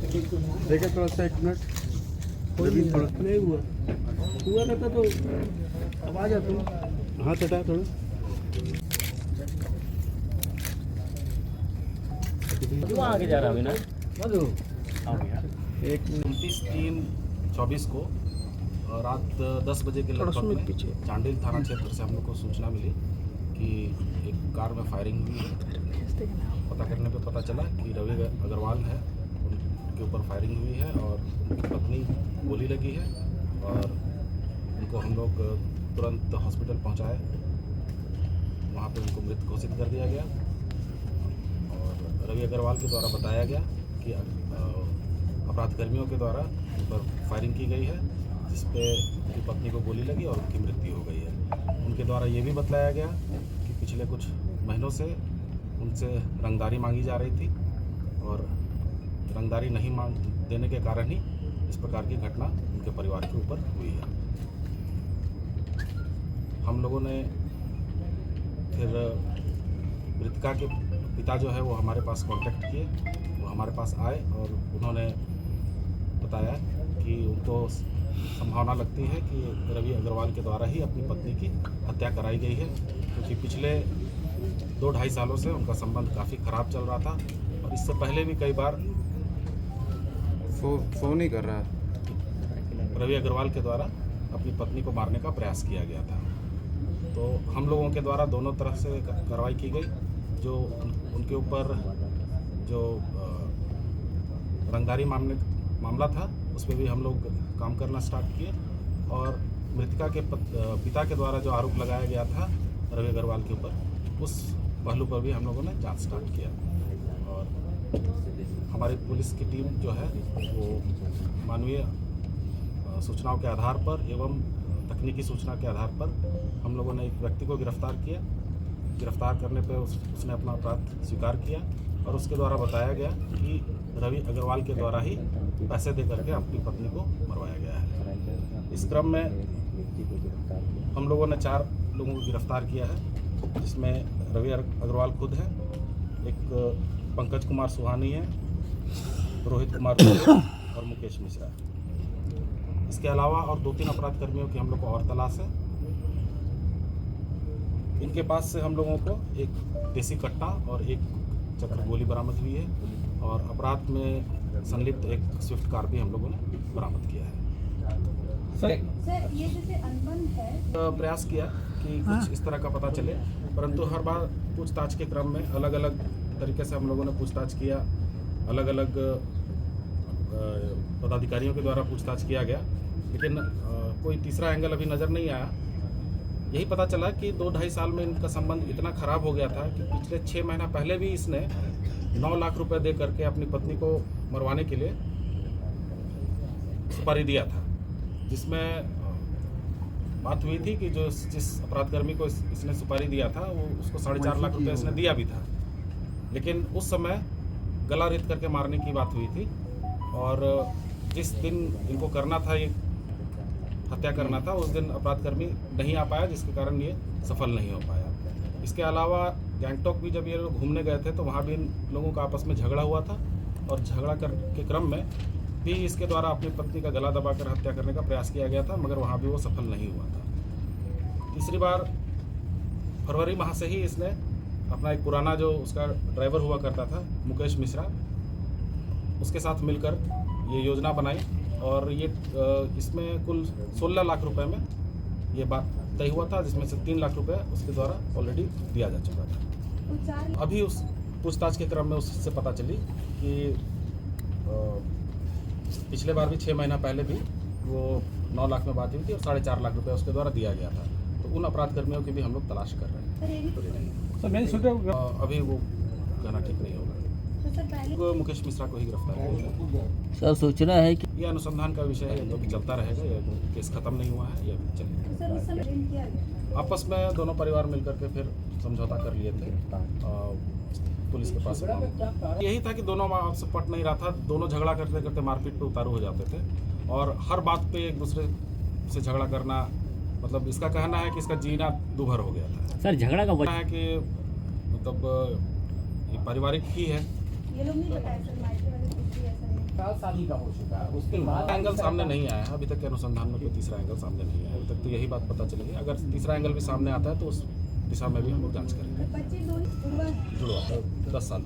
देखिए थोड़ा सा 1 मिनट। थोड़ा नहीं हुआ रहता तो अब आ जा तुम। हाथ हटाया थोड़ा। क्यों आगे जा रहा है ना मधु आओ भैया। 29/3/24 को रात 10 बजे के लगभग में चांडिल थाना क्षेत्र से हम लोग को सूचना मिली कि एक कार में फायरिंग हुई है। पता करने पे पता चला कि रवि अग्रवाल है, उनके ऊपर फायरिंग हुई है और उनकी पत्नी गोली लगी है और उनको हम लोग तुरंत हॉस्पिटल पहुंचाए। वहां पे उनको मृत घोषित कर दिया गया और रवि अग्रवाल के द्वारा बताया गया कि अपराधकर्मियों के द्वारा उन पर फायरिंग की गई है, जिस पे उनकी पत्नी को गोली लगी और उनकी मृत्यु हो गई है। उनके द्वारा ये भी बताया गया कि पिछले कुछ महीनों से उनसे रंगदारी मांगी जा रही थी और रंगदारी नहीं मांग देने के कारण ही इस प्रकार की घटना उनके परिवार के ऊपर हुई है। हम लोगों ने फिर मृतका के पिता जो है वो हमारे पास कांटेक्ट किए, वो हमारे पास आए और उन्होंने बताया कि उनको संभावना लगती है कि रवि अग्रवाल के द्वारा ही अपनी पत्नी की हत्या कराई गई है, क्योंकि पिछले 2-2.5 सालों से उनका संबंध काफ़ी ख़राब चल रहा था और इससे पहले भी कई बार फोन ही कर रहा है। रवि अग्रवाल के द्वारा अपनी पत्नी को मारने का प्रयास किया गया था। तो हम लोगों के द्वारा दोनों तरफ से कार्रवाई की गई। जो उनके ऊपर जो रंगदारी मामला था उस पर भी हम लोग काम करना स्टार्ट किए और मृतका के पिता के द्वारा जो आरोप लगाया गया था रवि अग्रवाल के ऊपर, उस पहलू पर भी हम लोगों ने जांच स्टार्ट किया और हमारी पुलिस की टीम जो है वो मानवीय सूचनाओं के आधार पर एवं तकनीकी सूचना के आधार पर हम लोगों ने एक व्यक्ति को गिरफ्तार किया। गिरफ्तार करने पर उसने अपना अपराध स्वीकार किया और उसके द्वारा बताया गया कि रवि अग्रवाल के द्वारा ही पैसे दे करके अपनी पत्नी को मरवाया गया है। इस क्रम में हम लोगों ने 4 लोगों को गिरफ्तार किया है, जिसमें रवि अग्रवाल खुद है, एक पंकज कुमार सुहानी है, रोहित कुमार और मुकेश मिश्रा। इसके अलावा और 2-3 अपराध कर्मियों की हम लोग को और तलाश है। इनके पास से हम लोगों को एक देसी कट्टा और एक चक्र गोली बरामद हुई है और अपराध में संलिप्त एक स्विफ्ट कार भी हम लोगों ने बरामद किया है। सर ये जैसे अनबन है प्रयास किया कि कुछ इस तरह का पता चले, परंतु हर बार पूछताछ के क्रम में अलग अलग तरीके से हम लोगों ने पूछताछ किया, अलग अलग पदाधिकारियों के द्वारा पूछताछ किया गया, लेकिन कोई तीसरा एंगल अभी नज़र नहीं आया। यही पता चला कि 2-2.5 साल में इनका संबंध इतना खराब हो गया था कि पिछले 6 महीना पहले भी इसने 9 लाख रुपए दे करके अपनी पत्नी को मरवाने के लिए सुपारी दिया था, जिसमें बात हुई थी कि जो जिस अपराधकर्मी को इसने सुपारी दिया था वो उसको 4.5 लाख रुपए इसने दिया भी था, लेकिन उस समय गला रेत करके मारने की बात हुई थी और जिस दिन इनको करना था, ये हत्या करना था, उस दिन अपराधकर्मी नहीं आ पाया, जिसके कारण ये सफल नहीं हो पाया। इसके अलावा गैंगटॉक भी जब ये लोग घूमने गए थे तो वहाँ भी इन लोगों का आपस में झगड़ा हुआ था और झगड़ा के क्रम में भी इसके द्वारा अपनी पत्नी का गला दबाकर हत्या करने का प्रयास किया गया था, मगर वहाँ भी वो सफल नहीं हुआ था। तीसरी बार फरवरी माह से ही इसने अपना एक पुराना जो उसका ड्राइवर हुआ करता था मुकेश मिश्रा, उसके साथ मिलकर ये योजना बनाई और ये इसमें कुल 16 लाख रुपए में ये बात तय हुआ था, जिसमें से 3 लाख रुपए उसके द्वारा ऑलरेडी दिया जा चुका था। अभी उस पूछताछ के क्रम में उससे पता चली कि पिछले बार भी 6 महीना पहले भी वो 9 लाख में बात हुई थी और 4.5 लाख रुपए उसके द्वारा दिया गया था। तो उन अपराध कर्मियों की भी हम लोग तलाश कर रहे हैं। अभी वो कहना ठीक नहीं होगा। तो मुकेश मिश्रा को ही गिरफ्तार किया। सर सूचना है कि ये अनुसंधान का विषय है, जो कि चलता रहेगा, ये केस खत्म नहीं हुआ है, ये चलेगा। आपस में दोनों परिवार मिलकर के फिर समझौता कर लिए थे पुलिस के पास। यही था कि दोनों आपसे पट नहीं रहा था, दोनों झगड़ा करते करते मारपीट पे उतारू हो जाते थे और हर बात पे एक दूसरे से झगड़ा करना, मतलब इसका कहना है कि इसका जीना दूभर हो गया था। सर झगड़ा का वजह है कि मतलब ये पारिवारिक ही है। ये लोग नहीं बताया सर, माइक वाले कुछ भी ऐसा नहीं। शादी का हो चुका है, उसके बाद एंगल सामने नहीं आया है अभी तक के अनुसंधान में। कोई तीसरा एंगल सामने नहीं आया अभी तक, तो यही बात पता चलेगी। अगर तीसरा एंगल भी सामने आता है तो उस दिशा में भी हम लोग जांच करेंगे। बच्चे दोनों जुड़वा हैं। जुड़वा 10 साल